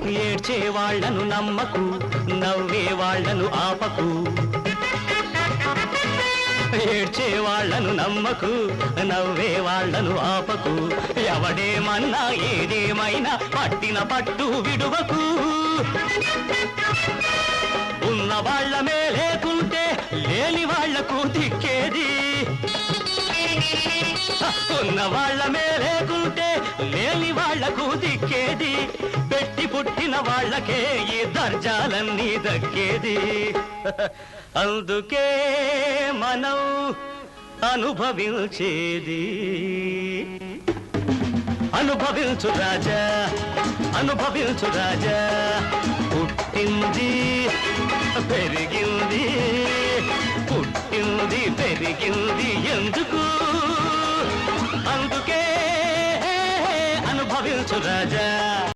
ఏడ్చే వాళ్లను నమ్మకు, నవ్వే వాళ్లను ఆపకు. ఏడ్చే వాళ్లను నమ్మకు, నవ్వే వాళ్లను ఆపకు. ఎవడేమన్నా ఏదేమైనా పట్టిన పట్టు విడువకు. ఉన్న వాళ్లమే లేకుంటే లేని వాళ్లకు దిక్కేది. ఉన్న వాళ్లమే లేకుంటే లేని వాళ్లకు దిక్కేది. పెట్టి పుట్టిన వాళ్లకే ఈ దర్జాలన్నీ దక్కేది. అందుకే మనం అనుభవించేది. అనుభవించు రాజా, అనుభవించు రాజా. పుట్టింది పెరిగింది, పుట్టింది పెరిగింది ఎందుకు? అందుకే అనుభవించు రాజా.